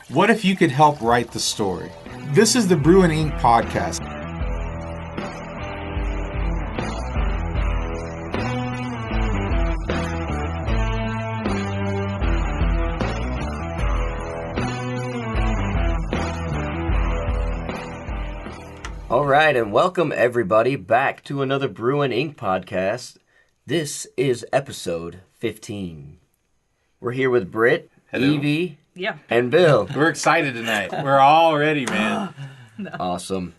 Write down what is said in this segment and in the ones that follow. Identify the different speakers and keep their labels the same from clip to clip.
Speaker 1: What if you could help write the story? This is the Brew Ink Podcast.
Speaker 2: All right, and welcome everybody back to another Brew Ink Podcast. This is episode 15. We're here with Britt, Evie, and Bill.
Speaker 1: We're excited tonight. We're all ready, man.
Speaker 2: No. Awesome.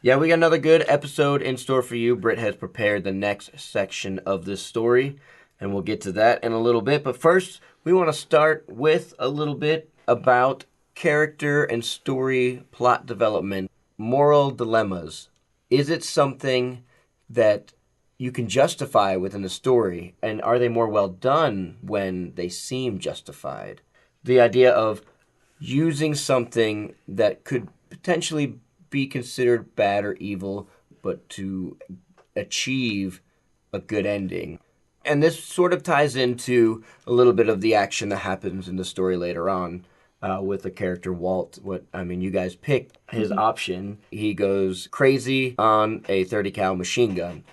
Speaker 2: Yeah, we got another good episode in store for you. Britt has prepared the next section of this story, and we'll get to that in a little bit. But first, we want to start with a little bit about character and story plot development. Moral dilemmas. Is it something that you can justify within a story? And are they more well done when they seem justified? The idea of using something that could potentially be considered bad or evil, but to achieve a good ending. And this sort of ties into a little bit of the action that happens in the story later on. With the character Walt, you guys picked his option. He goes crazy on a 30 cal machine gun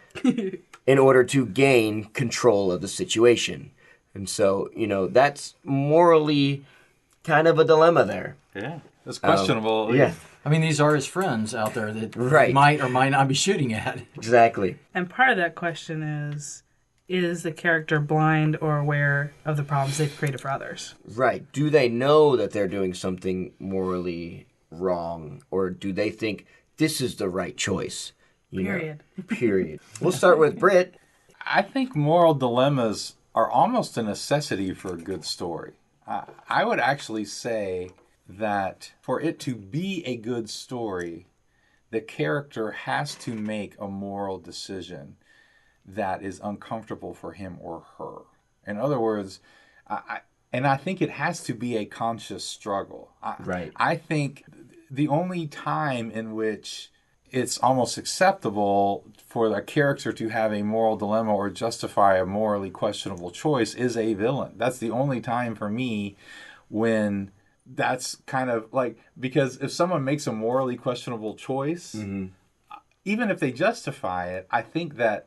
Speaker 2: in order to gain control of the situation. And so, that's morally kind of a dilemma there.
Speaker 1: Yeah, that's questionable.
Speaker 3: Yeah. I mean, these are his friends out there that might or might not be shooting at.
Speaker 2: Exactly.
Speaker 4: And part of that question is the character blind or aware of the problems they've created for others?
Speaker 2: Right. Do they know that they're doing something morally wrong, or do they think this is the right choice? Period. We'll start with Britt.
Speaker 1: I think moral dilemmas are almost a necessity for a good story. I would actually say that for it to be a good story, the character has to make a moral decision that is uncomfortable for him or her. In other words, I think it has to be a conscious struggle.
Speaker 2: Right.
Speaker 1: I think the only time in which it's almost acceptable for the character to have a moral dilemma or justify a morally questionable choice is a villain. That's the only time for me when that's kind of like, because if someone makes a morally questionable choice, even if they justify it, I think that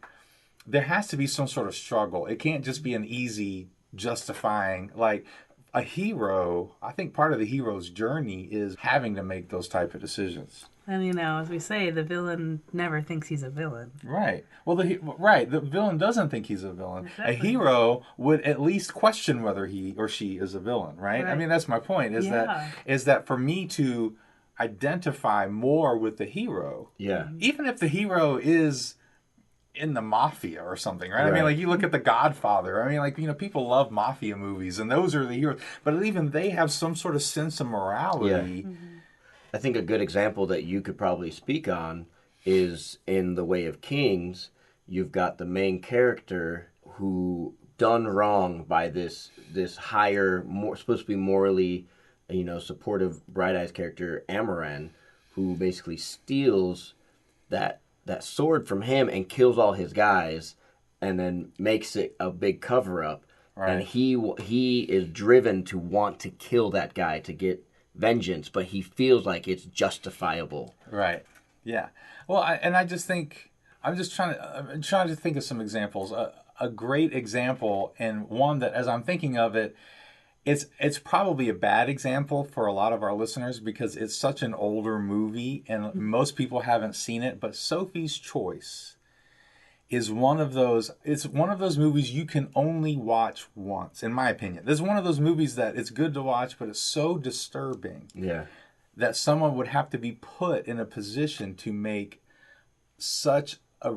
Speaker 1: there has to be some sort of struggle. It can't just be an easy justifying. Like a hero, I think part of the hero's journey is having to make those type of decisions.
Speaker 4: And as we say, the villain never thinks he's a villain.
Speaker 1: Right. Well, the villain doesn't think he's a villain.
Speaker 4: Exactly.
Speaker 1: A hero would at least question whether he or she is a villain, right? I mean, that's my point, is that for me to identify more with the hero, even if the hero is in the mafia or something, right? I mean, like you look at The Godfather. I mean, people love mafia movies, and those are the heroes. But even they have some sort of sense of morality.
Speaker 2: Yeah. I think a good example that you could probably speak on is in The Way of Kings. You've got the main character who done wrong by this higher, supposed to be morally, supportive, bright-eyed character, Amaran, who basically steals that sword from him and kills all his guys, and then makes it a big cover-up. Right. And he is driven to want to kill that guy to get vengeance, but he feels like it's justifiable.
Speaker 1: Right. Yeah. Well, I just think I'm trying to think of some examples. A great example, and one that, as I'm thinking of it, it's probably a bad example for a lot of our listeners because it's such an older movie and most people haven't seen it. But Sophie's Choice is one of those. It's one of those movies you can only watch once, in my opinion. This is one of those movies that it's good to watch, but it's so disturbing that someone would have to be put in a position to make such a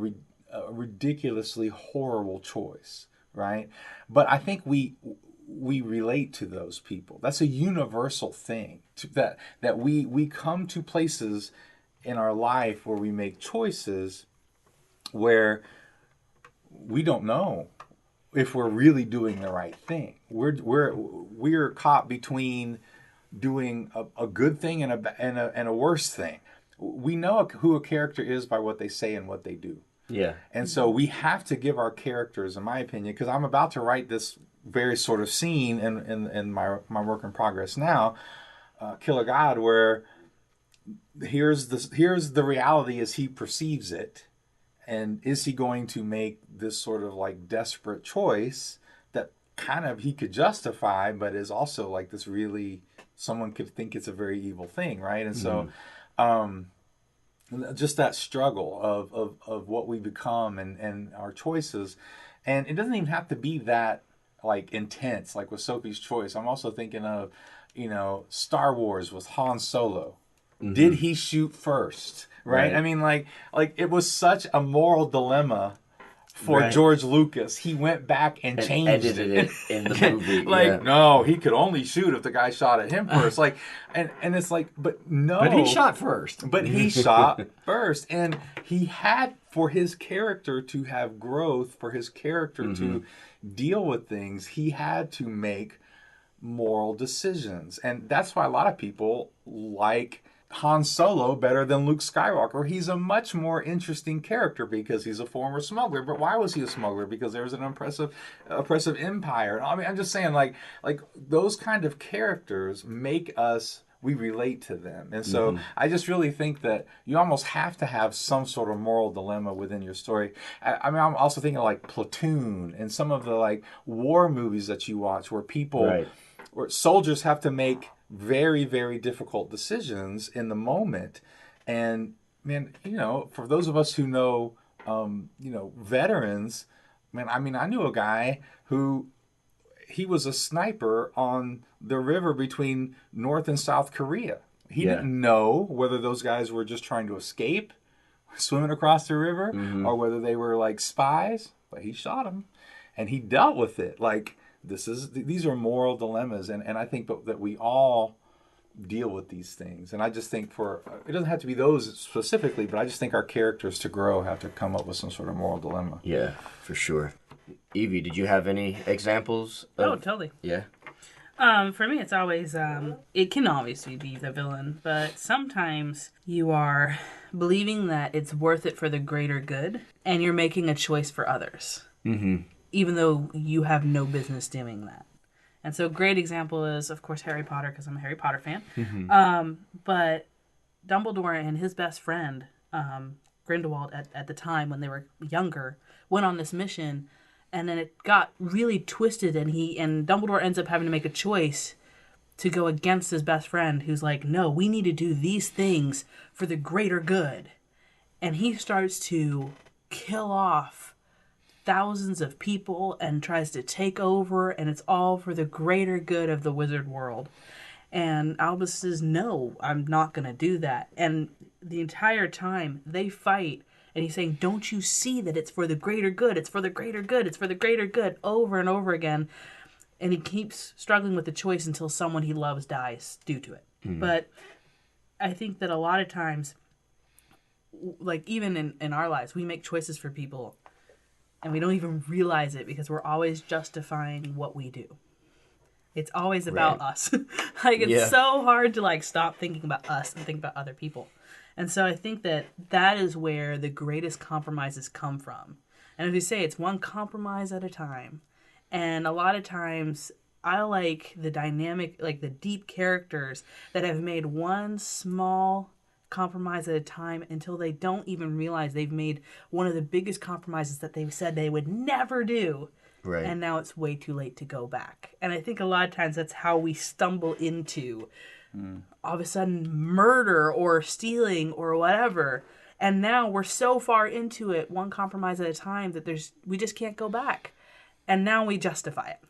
Speaker 1: ridiculously horrible choice, right? But I think we relate to those people. That's a universal thing, that we come to places in our life where we make choices where we don't know if we're really doing the right thing. We're caught between doing a good thing and a worse thing. We know who a character is by what they say and what they do.
Speaker 2: Yeah.
Speaker 1: And so we have to give our characters, in my opinion, because I'm about to write this very sort of scene in my work in progress now. Kill a God, where here's the reality as he perceives it, and is he going to make this sort of like desperate choice that kind of he could justify, but is also like this really, someone could think it's a very evil thing, right? And so just that struggle of what we become and our choices, and it doesn't even have to be that like intense, like with Sophie's choice. I'm also thinking of, Star Wars with Han Solo. Did he shoot first? Right? I mean, like it was such a moral dilemma for George Lucas. He went back and changed
Speaker 2: it in the movie.
Speaker 1: No, he could only shoot if the guy shot at him first. And it's like, but no.
Speaker 3: But he shot first.
Speaker 1: But he shot first. And he had, for his character to have growth, for his character to deal with things, he had to make moral decisions. And that's why a lot of people like Han Solo better than Luke Skywalker. He's a much more interesting character because he's a former smuggler. But why was he a smuggler? Because there was an oppressive empire. I mean, I'm just saying, like those kind of characters make us, we relate to them. And so I just really think that you almost have to have some sort of moral dilemma within your story. I mean, I'm also thinking like Platoon and some of the like war movies that you watch where people, where soldiers have to make very, very difficult decisions in the moment. And man, for those of us who know, veterans, man, I mean, I knew a guy who, he was a sniper on the river between North and South Korea. He didn't know whether those guys were just trying to escape, swimming across the river, or whether they were like spies, but he shot them and he dealt with it. Like, these are moral dilemmas, and I think that we all deal with these things. And I just think it doesn't have to be those specifically, but I just think our characters to grow have to come up with some sort of moral dilemma.
Speaker 2: Yeah, for sure. Evie, did you have any examples?
Speaker 4: Oh, totally.
Speaker 2: Yeah.
Speaker 4: For me, it's always, it can obviously be the villain, but sometimes you are believing that it's worth it for the greater good, and you're making a choice for others. Even though you have no business doing that. And so a great example is, of course, Harry Potter, because I'm a Harry Potter fan. But Dumbledore and his best friend, Grindelwald, at the time when they were younger, went on this mission, and then it got really twisted, and Dumbledore ends up having to make a choice to go against his best friend, who's like, no, we need to do these things for the greater good. And he starts to kill off thousands of people and tries to take over, and it's all for the greater good of the wizard world. And Albus says, no, I'm not going to do that. And the entire time they fight, and he's saying, don't you see that it's for the greater good? It's for the greater good. It's for the greater good, over and over again. And he keeps struggling with the choice until someone he loves dies due to it. But I think that a lot of times, like even in our lives, we make choices for people and we don't even realize it because we're always justifying what we do. It's always about us. Like, it's so hard to like stop thinking about us and think about other people. And so I think that is where the greatest compromises come from. And as we say, it's one compromise at a time. And a lot of times I like the dynamic, like the deep characters that have made one small compromise at a time until they don't even realize they've made one of the biggest compromises that they've said they would never do.
Speaker 2: Right.
Speaker 4: And now it's way too late to go back. And I think a lot of times that's how we stumble into all of a sudden murder or stealing or whatever. And now we're so far into it, one compromise at a time, that we just can't go back. And now we justify it.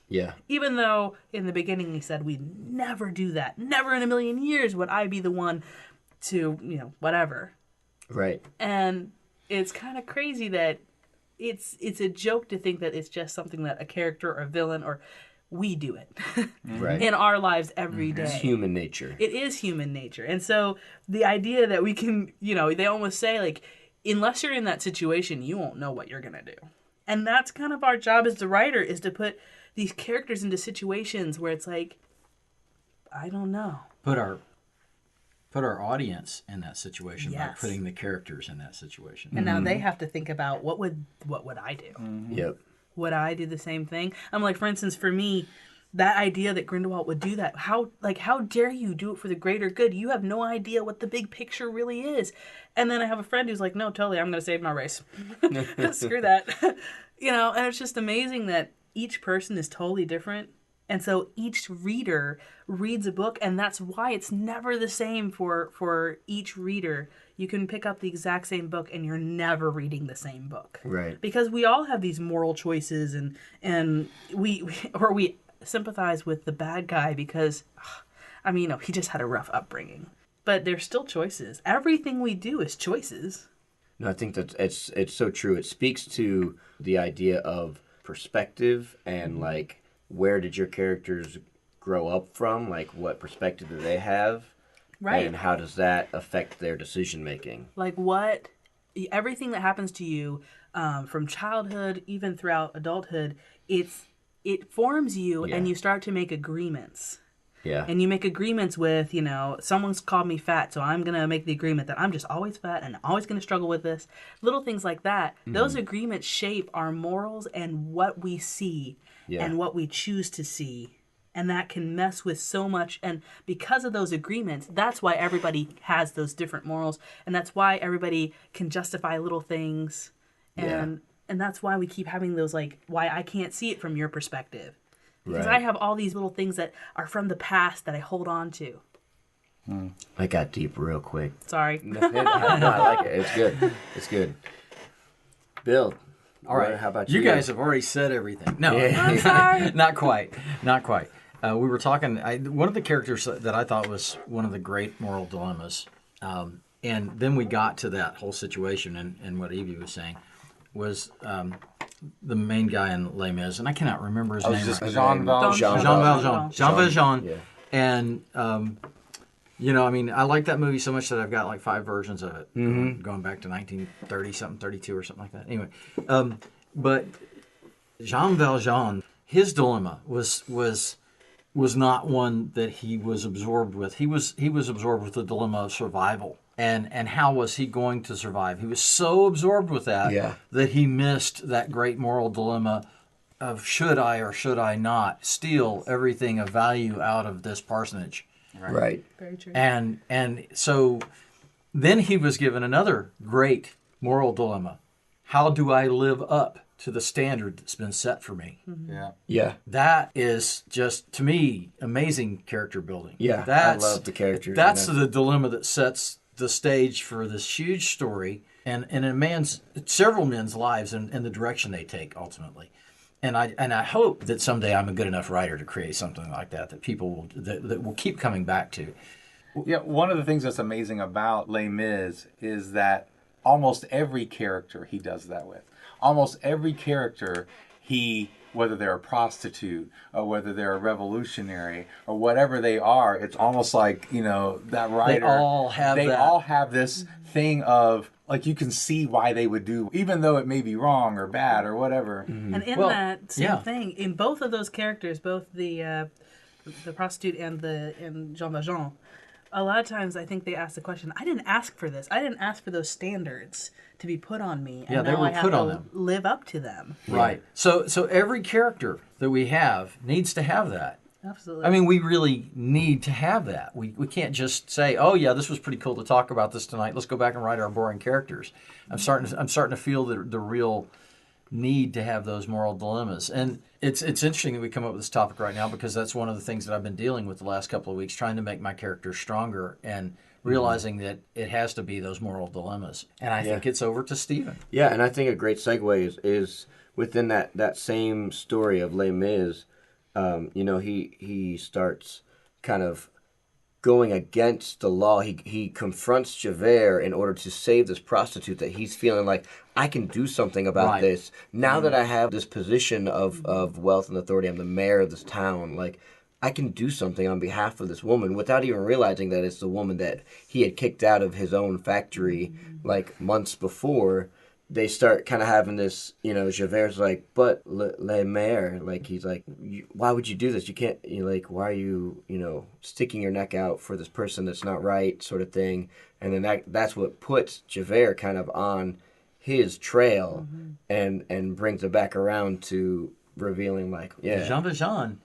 Speaker 2: Yeah.
Speaker 4: Even though in the beginning we said we'd never do that. Never in a million years would I be the one to, whatever.
Speaker 2: Right.
Speaker 4: And it's kind of crazy that it's a joke to think that it's just something that a character or a villain or we do it
Speaker 2: right.
Speaker 4: in our lives every day.
Speaker 2: It's human nature.
Speaker 4: It is human nature. And so the idea that we can, they almost say, like, unless you're in that situation, you won't know what you're going to do. And that's kind of our job as the writer, is to put these characters into situations where it's like, I don't know.
Speaker 3: Put our audience in that situation by putting the characters in that situation.
Speaker 4: And now they have to think about what would I do?
Speaker 2: Yep.
Speaker 4: Would I do the same thing? I'm like, for instance, for me, that idea that Grindelwald would do that. How dare you do it for the greater good? You have no idea what the big picture really is. And then I have a friend who's like, no, totally, I'm going to save my race. Screw that. And it's just amazing that each person is totally different. And so each reader reads a book, and that's why it's never the same for each reader. You can pick up the exact same book, and you're never reading the same book.
Speaker 2: Right.
Speaker 4: Because we all have these moral choices, and we sympathize with the bad guy because, he just had a rough upbringing. But there's still choices. Everything we do is choices.
Speaker 2: No, I think that it's so true. It speaks to the idea of perspective and, like, where did your characters grow up from? Like, what perspective do they have?
Speaker 4: Right.
Speaker 2: And how does that affect their decision making?
Speaker 4: Like, everything that happens to you from childhood, even throughout adulthood, it forms you, and you start to make agreements.
Speaker 2: Yeah.
Speaker 4: And you make agreements with, someone's called me fat, so I'm going to make the agreement that I'm just always fat and always going to struggle with this. Little things like that. Mm-hmm. Those agreements shape our morals and what we see and what we choose to see. And that can mess with so much. And because of those agreements, that's why everybody has those different morals. And that's why everybody can justify little things. And that's why we keep having those, like, why I can't see it from your perspective. Because I have all these little things that are from the past that I hold on to.
Speaker 2: I got deep real quick.
Speaker 4: Sorry.
Speaker 2: No, I like it. It's good. It's good. Bill.
Speaker 3: All right.
Speaker 2: How about you?
Speaker 3: You guys have already said everything. No,
Speaker 4: I'm sorry.
Speaker 3: Not quite. We were talking. One of the characters that I thought was one of the great moral dilemmas, and then we got to that whole situation and what Evie was saying was the main guy in Les Mis, and I cannot remember his name.
Speaker 1: Just
Speaker 3: right.
Speaker 1: Jean Valjean.
Speaker 3: Jean Valjean. Yeah. And I like that movie so much that I've got like 5 versions of it, going back to 1930 something, 32 or something like that. Anyway, but Jean Valjean, his dilemma was not one that he was absorbed with. He was absorbed with the dilemma of survival. And how was he going to survive? He was so absorbed with that that he missed that great moral dilemma of should I or should I not steal everything of value out of this parsonage.
Speaker 2: Right.
Speaker 4: Very true.
Speaker 3: And so then he was given another great moral dilemma. How do I live up to the standard that's been set for me?
Speaker 4: Mm-hmm.
Speaker 2: Yeah.
Speaker 3: That is just, to me, amazing character building.
Speaker 2: Yeah, I love the characters.
Speaker 3: That's the dilemma that sets the stage for this huge story and in several men's lives and the direction they take ultimately. And I hope that someday I'm a good enough writer to create something like that people that will keep coming back to.
Speaker 1: Yeah, one of the things that's amazing about Les Mis is that almost every character he does that with. Almost every character whether they're a prostitute or whether they're a revolutionary or whatever they are, it's almost like, that writer.
Speaker 3: They all have
Speaker 1: this thing of, like, you can see why they would do, even though it may be wrong or bad or whatever.
Speaker 4: Mm-hmm. And in that same thing, in both of those characters, both the prostitute and Jean Valjean, a lot of times I think they ask the question, I didn't ask for this. I didn't ask for those standards to be put on me. And
Speaker 3: they were put on them.
Speaker 4: Live up to them.
Speaker 3: Right. So every character that we have needs to have that.
Speaker 4: Absolutely.
Speaker 3: I mean, we really need to have that. We can't just say, "Oh yeah, this was pretty cool to talk about this tonight. Let's go back and write our boring characters." I'm starting to feel the real need to have those moral dilemmas. And it's interesting that we come up with this topic right now because that's one of the things that I've been dealing with the last couple of weeks, trying to make my characters stronger and realizing that it has to be those moral dilemmas. And I think it's over to Stephen.
Speaker 2: Yeah, and I think a great segue is within that same story of Les Mis. He starts kind of going against the law. He confronts Javert in order to save this prostitute that he's feeling like, I can do something about this. Now that I have this position of wealth and authority, I'm the mayor of this town, like, I can do something on behalf of this woman without even realizing that it's the woman that he had kicked out of his own factory like months before. They start kind of having this, Javert's like, but le maire, like, he's like, why would you do this? You can't, why are you, sticking your neck out for this person that's not right, sort of thing. And then that's what puts Javert kind of on his trail and brings it back around to revealing, like,
Speaker 3: Jean Valjean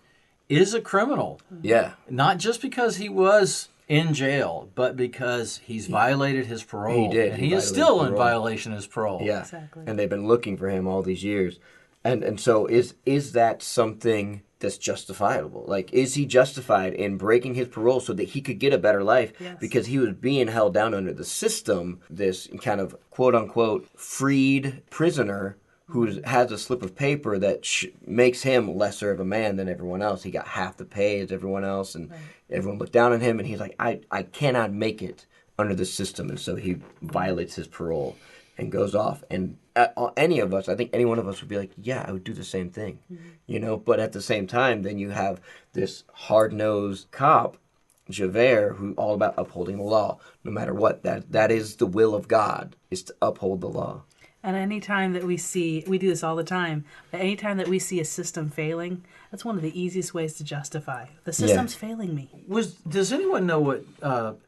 Speaker 3: is a criminal.
Speaker 2: Yeah.
Speaker 3: Not just because he was in jail, but because he's violated his parole.
Speaker 2: He did.
Speaker 3: And
Speaker 2: He
Speaker 3: he is
Speaker 2: violated
Speaker 3: still
Speaker 2: his
Speaker 3: in
Speaker 2: parole.
Speaker 3: violation of his parole.
Speaker 2: Yeah.
Speaker 4: Exactly.
Speaker 2: And they've been looking for him all these years. And so is that something that's justifiable? Like, is he justified in breaking his parole so that he could get a better life?
Speaker 4: Yes.
Speaker 2: Because he was being held down under the system, this kind of quote-unquote freed prisoner who has a slip of paper that makes him lesser of a man than everyone else. He got half the pay as everyone else, and everyone looked down on him, and he's like, I cannot make it under the system. And so he violates his parole and goes off. And any of us, I think any one of us would be like, yeah, I would do the same thing. You know, but at the same time, then you have this hard-nosed cop, Javert, who all about upholding the law, no matter what. That is the will of God, is to uphold the law.
Speaker 4: And any time that we do this all the time, but any time that we see a system failing, that's one of the easiest ways to justify. The system's failing me.
Speaker 3: Does anyone know what,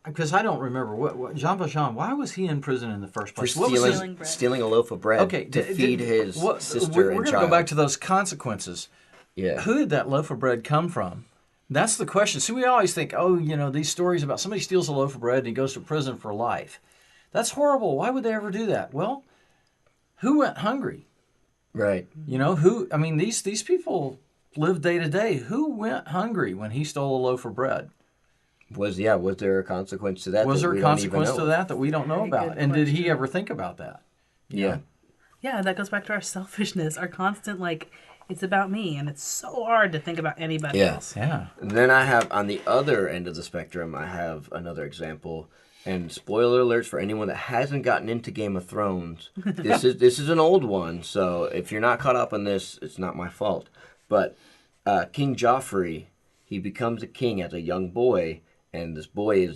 Speaker 3: because I don't remember, what Jean Valjean, why was he in prison in the first
Speaker 2: For
Speaker 3: place? What was his,
Speaker 2: stealing a loaf of bread to feed his sister
Speaker 3: we're
Speaker 2: and
Speaker 3: going to
Speaker 2: child.
Speaker 3: go back to those consequences.
Speaker 2: Yeah.
Speaker 3: Who did that loaf of bread come from? That's the question. See, we always think, these stories about somebody steals a loaf of bread and he goes to prison for life. That's horrible. Why would they ever do that? Well, who went hungry?
Speaker 2: Right.
Speaker 3: You know, these people live day to day. Who went hungry when he stole a loaf of bread?
Speaker 2: Was there a consequence to that?
Speaker 3: Was
Speaker 2: that
Speaker 3: there
Speaker 2: we
Speaker 3: a
Speaker 2: don't even
Speaker 3: consequence
Speaker 2: know?
Speaker 3: to that we don't know
Speaker 4: Very
Speaker 3: about?
Speaker 4: good
Speaker 3: And did he
Speaker 4: question.
Speaker 3: ever think about that?
Speaker 2: Yeah.
Speaker 4: Yeah, that goes back to our selfishness, our constant, it's about me, and it's so hard to think about anybody else.
Speaker 3: Yeah.
Speaker 2: And then I have, on the other end of the spectrum, I have another example. And spoiler alerts for anyone that hasn't gotten into Game of Thrones. This is an old one, so if you're not caught up on this, it's not my fault. But King Joffrey, he becomes a king as a young boy, and this boy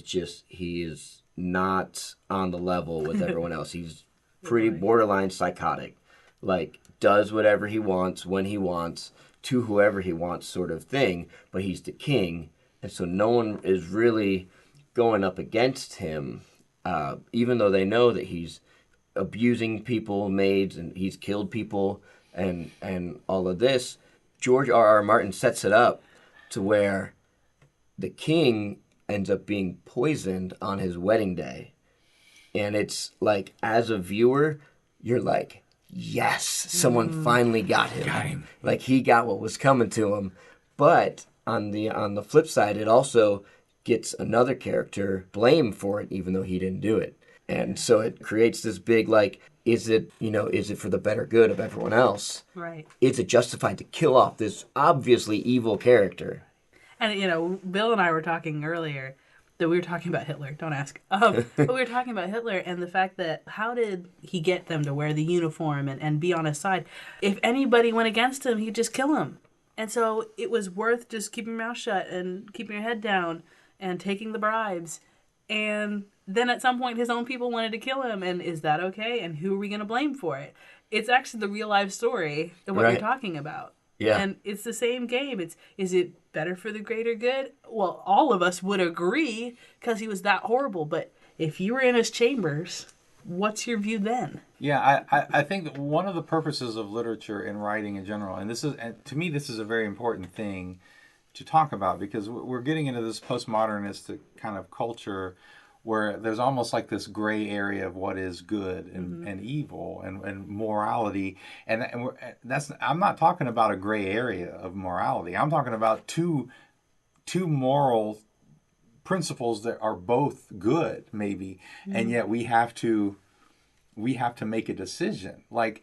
Speaker 2: he is not on the level with everyone else. He's pretty borderline psychotic. Like, does whatever he wants, when he wants, to whoever he wants sort of thing, but he's the king, and so no one is really going up against him, even though they know that he's abusing people, maids, and he's killed people, and all of this. George R.R. Martin sets it up to where the king ends up being poisoned on his wedding day. And it's like, as a viewer, you're like, yes, someone finally got him.
Speaker 3: Got him.
Speaker 2: Like, he got what was coming to him. But on the flip side, it also gets another character blamed for it, even though he didn't do it. And so it creates this big, is it for the better good of everyone else?
Speaker 4: Right.
Speaker 2: Is it justified to kill off this obviously evil character?
Speaker 4: And, Bill and I were talking earlier that we were talking about Hitler. Don't ask. But we were talking about Hitler and the fact that how did he get them to wear the uniform and be on his side? If anybody went against him, he'd just kill him. And so it was worth just keeping your mouth shut and keeping your head down and taking the bribes. And then at some point his own people wanted to kill him. And is that okay? And who are we going to blame for it? It's actually the real life story of what you're talking about.
Speaker 2: Yeah.
Speaker 4: And it's the same game. Is it better for the greater good? Well, all of us would agree because he was that horrible. But if you were in his chambers, what's your view then?
Speaker 1: Yeah, I think that one of the purposes of literature and writing in general, and to me this is a very important thing to talk about, because we're getting into this postmodernistic kind of culture where there's almost like this gray area of what is good and evil and morality, and I'm not talking about a gray area of morality. I'm talking about two moral principles that are both good, maybe, and yet we have to make a decision. Like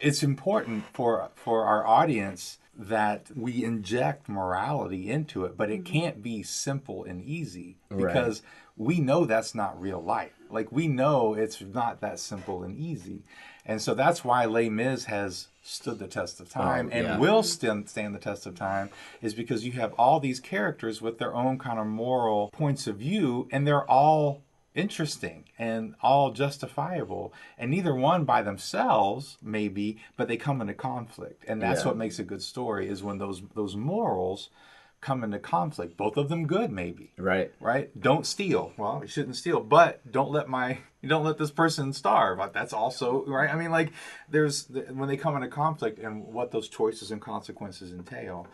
Speaker 1: it's important for our audience that we inject morality into it, but it can't be simple and easy, because we know that's not real life. Like, we know it's not that simple and easy. And so that's why Les Mis has stood the test of time and will stand the test of time, is because you have all these characters with their own kind of moral points of view, and they're all interesting and all justifiable, and neither one by themselves maybe, but they come into conflict, and that's what makes a good story, is when those morals come into conflict. Both of them good, maybe. Right. Don't steal. Well, you shouldn't steal, but don't let this person starve. That's also right. I mean, there's when they come into conflict and what those choices and consequences entail.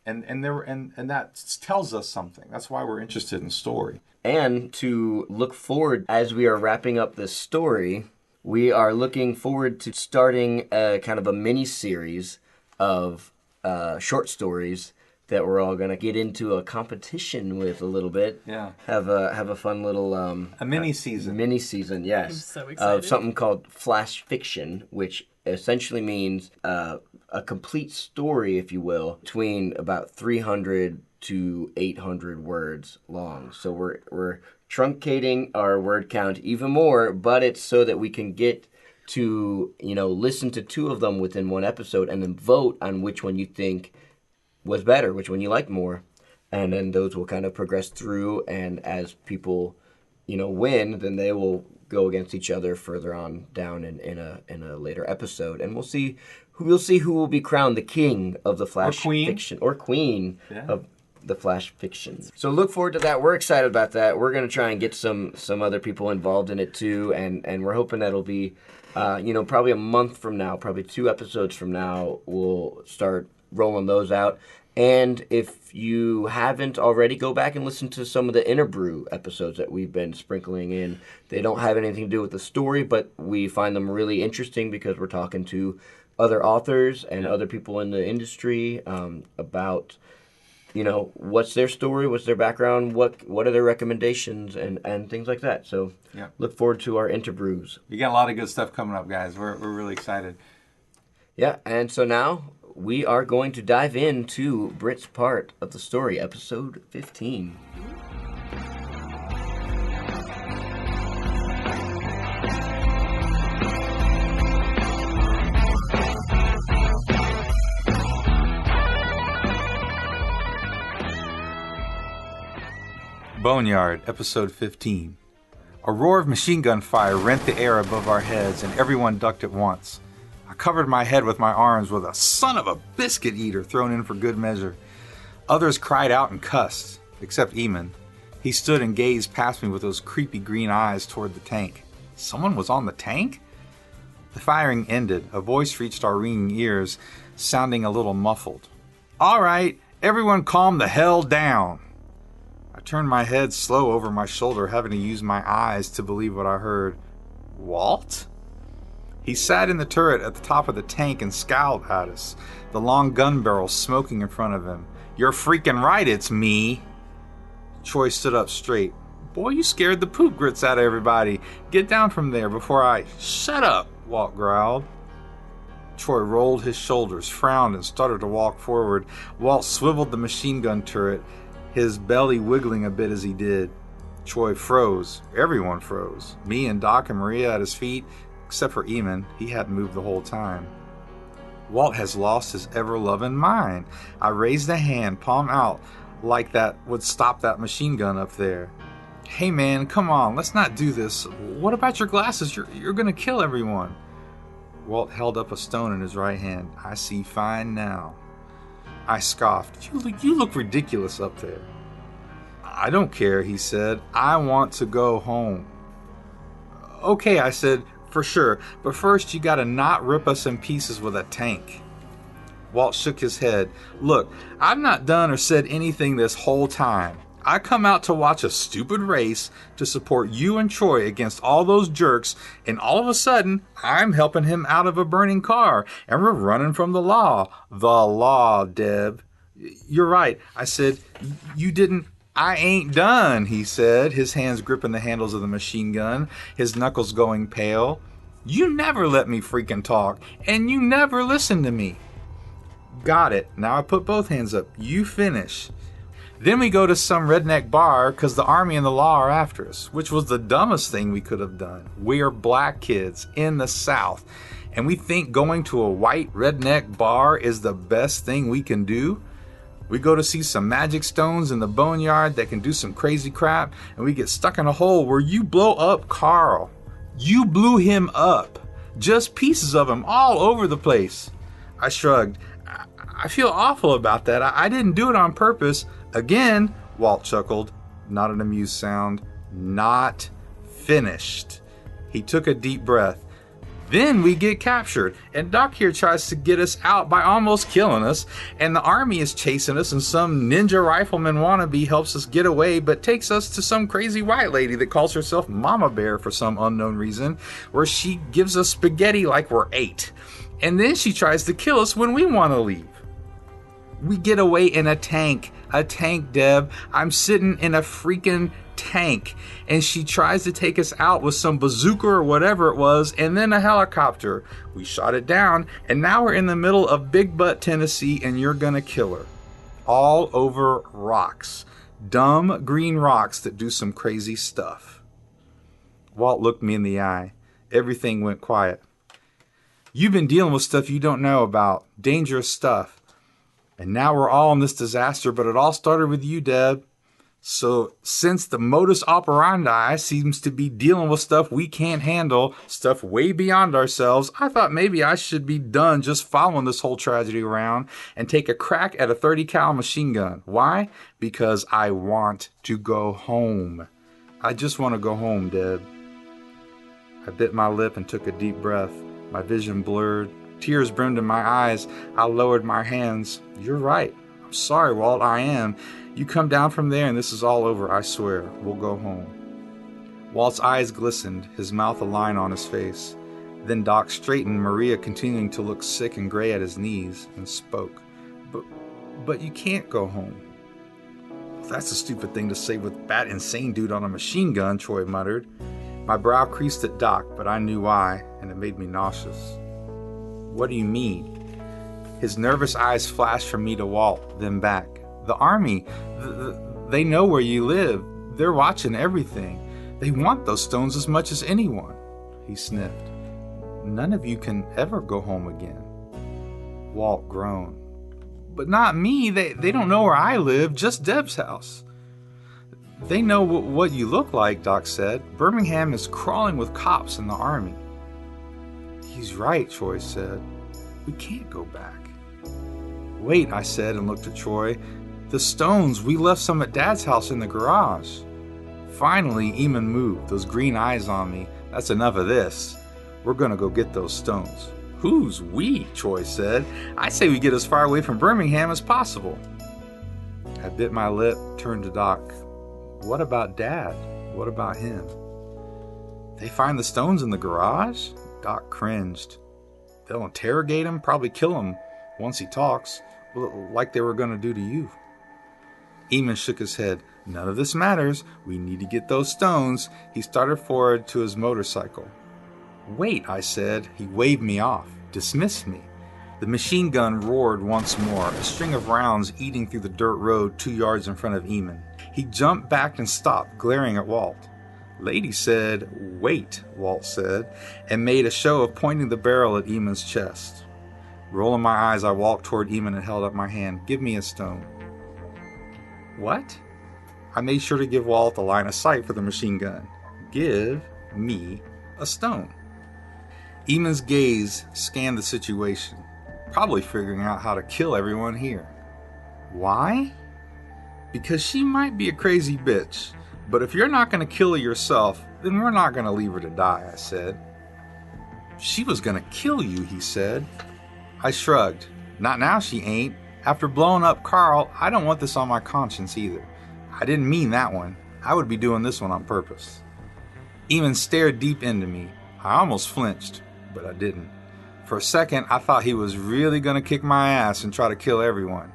Speaker 1: And that tells us something. That's why we're interested in story.
Speaker 2: And to look forward, as we are wrapping up this story, we are looking forward to starting a kind of a mini-series of short stories that we're all going to get into a competition with a little bit.
Speaker 1: Yeah.
Speaker 2: Have a fun little...
Speaker 1: a mini-season.
Speaker 2: Mini-season, yes.
Speaker 4: I'm so excited.
Speaker 2: Of something called flash fiction, which essentially means a complete story, if you will, between about 300 to 800 words long. So we're truncating our word count even more, but it's so that we can get to, listen to 2 of them within one episode and then vote on which one you think was better, which one you liked more. And then those will kind of progress through, and as people, win, then they will go against each other further on down in a later episode, and we'll see who will be crowned the king of the flash fiction or queen of the flash fiction. So look forward to that. We're excited about that. We're going to try and get some other people involved in it too, and we're hoping that'll be probably a month from now, probably 2 episodes from now, we'll start rolling those out. And if you haven't already, go back and listen to some of the Inner Brew episodes that we've been sprinkling in. They don't have anything to do with the story, but we find them really interesting because we're talking to other authors and other people in the industry about, what's their story, what's their background, what are their recommendations, and things like that. So look forward to our Interbrews.
Speaker 1: You got a lot of good stuff coming up, guys. We're really excited.
Speaker 2: Yeah, and so now we are going to dive into Britt's part of the story, episode 15.
Speaker 1: Boneyard, episode 15. A roar of machine gun fire rent the air above our heads, and everyone ducked at once. I covered my head with my arms with a son of a biscuit eater thrown in for good measure. Others cried out and cussed, except Eamon. He stood and gazed past me with those creepy green eyes toward the tank. Someone was on the tank? The firing ended. A voice reached our ringing ears, sounding a little muffled. All right, everyone calm the hell down. I turned my head slow over my shoulder, having to use my eyes to believe what I heard. Walt? He sat in the turret at the top of the tank and scowled at us, the long gun barrel smoking in front of him. You're freaking right, it's me. Troy stood up straight. Boy, you scared the poop grits out of everybody. Get down from there before I... Shut up, Walt growled. Troy rolled his shoulders, frowned, and started to walk forward. Walt swiveled the machine gun turret, his belly wiggling a bit as he did. Troy froze. Everyone froze. Me and Doc and Maria at his feet, except for Eamon. He hadn't moved the whole time. Walt has lost his ever-loving mind. I raised a hand, palm out, like that would stop that machine gun up there. Hey man, come on, let's not do this. What about your glasses? You're gonna kill everyone. Walt held up a stone in his right hand. I see fine now. I scoffed. You look ridiculous up there. I don't care, he said. I want to go home. Okay, I said, for sure, but first you gotta not rip us in pieces with a tank. Walt shook his head. Look, I've not done or said anything this whole time. I come out to watch a stupid race to support you and Troy against all those jerks, and all of a sudden, I'm helping him out of a burning car, and we're running from the law. The law, Deb. You're right. I said, you didn't... I ain't done, he said, his hands gripping the handles of the machine gun, his knuckles going pale. You never let me freaking talk, and you never listen to me. Got it. Now I put both hands up. You finish. Then we go to some redneck bar because the army and the law are after us, which was the dumbest thing we could have done. We are black kids in the South, and we think going to a white redneck bar is the best thing we can do. We go to see some magic stones in the boneyard that can do some crazy crap, and we get stuck in a hole where you blow up Carl. You blew him up. Just pieces of him all over the place. I shrugged. I feel awful about that. I didn't do it on purpose. Again, Walt chuckled. Not an amused sound. Not finished. He took a deep breath. Then we get captured, and Doc here tries to get us out by almost killing us, and the army is chasing us, and some ninja rifleman wannabe helps us get away, but takes us to some crazy white lady that calls herself Mama Bear for some unknown reason, where she gives us spaghetti like we're 8. And then she tries to kill us when we want to leave. We get away in a tank, Deb. I'm sitting in a freaking tank, and she tries to take us out with some bazooka or whatever it was, and then a helicopter. We shot it down, and now we're in the middle of Big Butt, Tennessee, and you're gonna kill her. All over rocks. Dumb green rocks that do some crazy stuff. Walt looked me in the eye. Everything went quiet. You've been dealing with stuff you don't know about. Dangerous stuff. And now we're all in this disaster, but it all started with you, Deb. So since the modus operandi seems to be dealing with stuff we can't handle, stuff way beyond ourselves, I thought maybe I should be done just following this whole tragedy around and take a crack at a 30 cal machine gun. Why? Because I want to go home. I just want to go home, Deb. I bit my lip and took a deep breath. My vision blurred. Tears brimmed in my eyes. I lowered my hands. You're right. I'm sorry, Walt. I am. You come down from there and this is all over, I swear. We'll go home. Walt's eyes glistened, his mouth a line on his face. Then Doc straightened, Maria continuing to look sick and gray at his knees, and spoke. But you can't go home. That's a stupid thing to say with bat insane dude on a machine gun, Troy muttered. My brow creased at Doc, but I knew why, and it made me nauseous. What do you mean? His nervous eyes flashed from me to Walt, then back. The army, they know where you live. They're watching everything. They want those stones as much as anyone. He sniffed. None of you can ever go home again. Walt groaned. But not me. They don't know where I live, just Deb's house. They know what you look like, Doc said. Birmingham is crawling with cops in the army. He's right, Troy said. We can't go back. Wait, I said and looked at Troy. The stones, we left some at Dad's house in the garage. Finally, Eamon moved, those green eyes on me. That's enough of this. We're gonna go get those stones. Who's we? Troy said. I say we get as far away from Birmingham as possible. I bit my lip, turned to Doc. What about Dad? What about him? They find the stones in the garage? Doc cringed. They'll interrogate him, probably kill him once he talks, like they were gonna do to you. Eamon shook his head. None of this matters. We need to get those stones. He started forward to his motorcycle. Wait, I said. He waved me off, dismissed me. The machine gun roared once more, a string of rounds eating through the dirt road 2 yards in front of Eamon. He jumped back and stopped, glaring at Walt. Lady said, wait, Walt said, and made a show of pointing the barrel at Eamon's chest. Rolling my eyes, I walked toward Eamon and held up my hand. Give me a stone. What? I made sure to give Walt a line of sight for the machine gun. Give me a stone. Eamon's gaze scanned the situation, probably figuring out how to kill everyone here. Why? Because she might be a crazy bitch, but if you're not going to kill her yourself, then we're not going to leave her to die, I said. She was going to kill you, he said. I shrugged. Not now she ain't. After blowing up Carl, I don't want this on my conscience either. I didn't mean that one. I would be doing this one on purpose. Eamon stared deep into me. I almost flinched, but I didn't. For a second, I thought he was really going to kick my ass and try to kill everyone.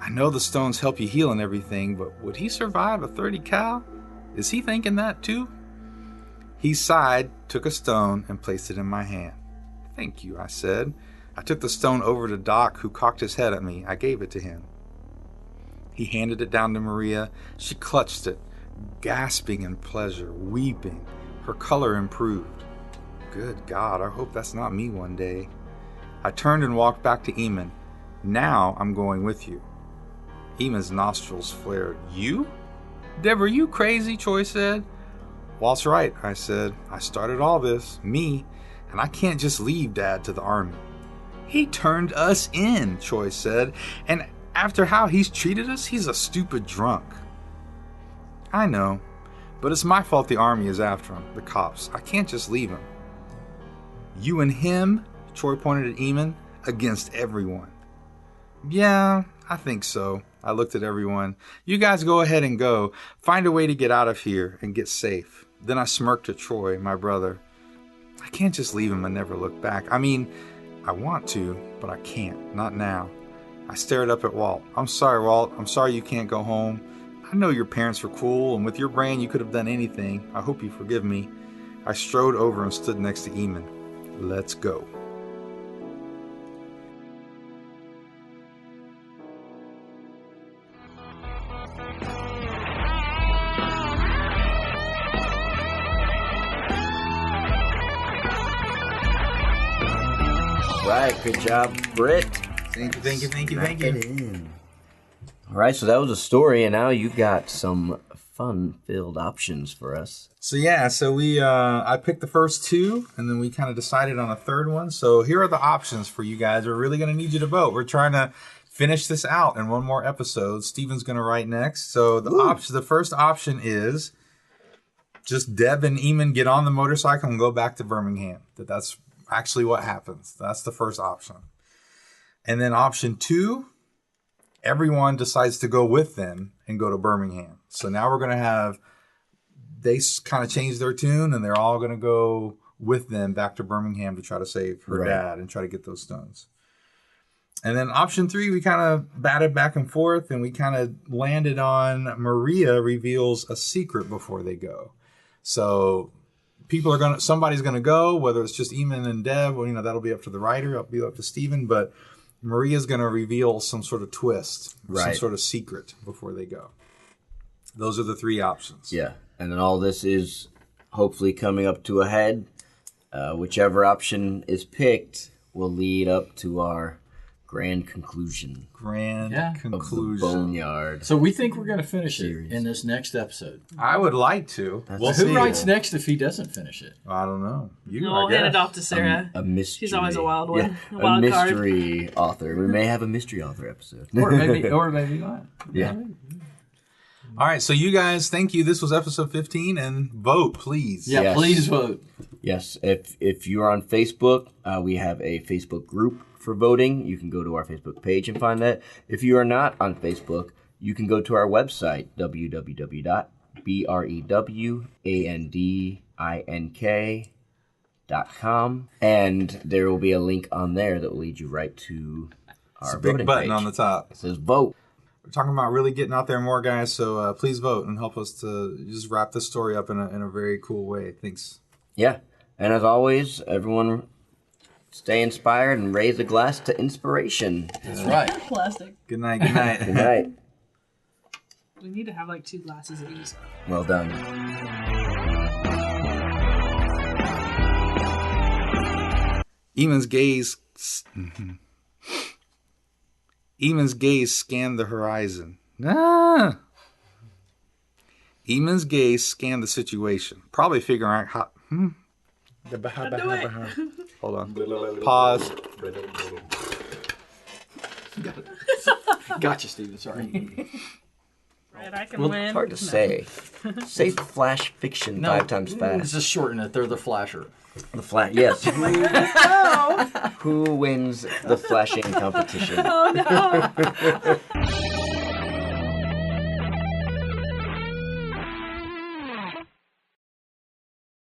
Speaker 1: I know the stones help you heal and everything, but would he survive a 30 cal? Is he thinking that too? He sighed, took a stone, and placed it in my hand. Thank you, I said. I took the stone over to Doc, who cocked his head at me. I gave it to him. He handed it down to Maria. She clutched it, gasping in pleasure, weeping. Her color improved. Good God, I hope that's not me one day. I turned and walked back to Eamon. Now I'm going with you. Eamon's nostrils flared. You? Deb, are you crazy? Troy said. Walt's right, I said. I started all this, me, and I can't just leave Dad to the army. He turned us in, Troy said, and after how he's treated us, he's a stupid drunk. I know, but it's my fault the army is after him, the cops. I can't just leave him. You and him, Troy pointed at Eamon, against everyone. Yeah, I think so. I looked at everyone. You guys go ahead and go. Find a way to get out of here and get safe. Then I smirked at Troy, my brother. I can't just leave him and never look back. I mean, I want to, but I can't. Not now. I stared up at Walt. I'm sorry, Walt. I'm sorry you can't go home. I know your parents were cool, and with your brain you could have done anything. I hope you forgive me. I strode over and stood next to Eamon. Let's go.
Speaker 2: Right, good job, Britt.
Speaker 1: Thank you.
Speaker 2: All right, so that was a story, and now you've got some fun-filled options for us.
Speaker 1: So we I picked the first two, and then we kind of decided on a third one. So here are the options for you guys. We're really going to need you to vote. We're trying to finish this out in one more episode. Steven's going to write next. So the first option is just Deb and Eamon get on the motorcycle and go back to Birmingham. That's actually what happens. That's the first option. And then option 2, everyone decides to go with them and go to Birmingham. So now we're going to have, they kind of change their tune and they're all going to go with them back to Birmingham to try to save her dad and try to get those stones. And then option 3, we kind of batted back and forth and we kind of landed on Maria reveals a secret before they go. So somebody's going to go, whether it's just Eamon and Deb, well, that'll be up to the writer, it'll be up to Steven, but Maria's going to reveal some sort of twist, some sort of secret before they go. Those are the 3 options.
Speaker 2: Yeah, and then all this is hopefully coming up to a head. Whichever option is picked will lead up to our grand conclusion.
Speaker 1: Conclusion.
Speaker 2: Of the Boneyard.
Speaker 3: So we think we're going to finish it in this next episode.
Speaker 1: I would like to.
Speaker 3: Well, who writes next if he doesn't finish it?
Speaker 1: I don't know.
Speaker 4: We'll hand it off to Sarah.
Speaker 2: A mystery.
Speaker 4: She's always a wild one.
Speaker 2: Yeah,
Speaker 4: A wild
Speaker 2: mystery author. We may have a mystery author episode.
Speaker 3: or maybe not.
Speaker 2: Yeah.
Speaker 1: All right, so you guys, thank you. This was episode 15, and vote, please.
Speaker 3: Yeah,
Speaker 2: Yes.
Speaker 3: please vote.
Speaker 2: Yes, if you're on Facebook, we have a Facebook group for voting. You can go to our Facebook page and find that. If you are not on Facebook, you can go to our website, brewandink.com, and there will be a link on there that will lead you right to our
Speaker 1: Big
Speaker 2: voting
Speaker 1: button
Speaker 2: page.
Speaker 1: on the top.
Speaker 2: It says vote.
Speaker 1: We're talking about really getting out there more, guys, so please vote and help us to just wrap this story up in a very cool way. Thanks.
Speaker 2: Yeah, and as always, everyone stay inspired and raise a glass to inspiration.
Speaker 3: That's right.
Speaker 4: Plastic.
Speaker 1: Good night. Good night.
Speaker 2: Good night.
Speaker 4: We need to have like 2 glasses of these.
Speaker 2: Well done.
Speaker 1: Eamon's gaze scanned the horizon. Eamon's gaze scanned the situation, probably figuring out how. Hold on. Pause.
Speaker 3: Gotcha, Steven. Sorry.
Speaker 4: Right, I can win.
Speaker 2: It's hard to say. Say flash fiction 5 times
Speaker 3: Let's
Speaker 2: fast.
Speaker 3: just shorten it. They're the flasher.
Speaker 2: The flash, yes. Who wins the flashing competition?
Speaker 4: Oh no.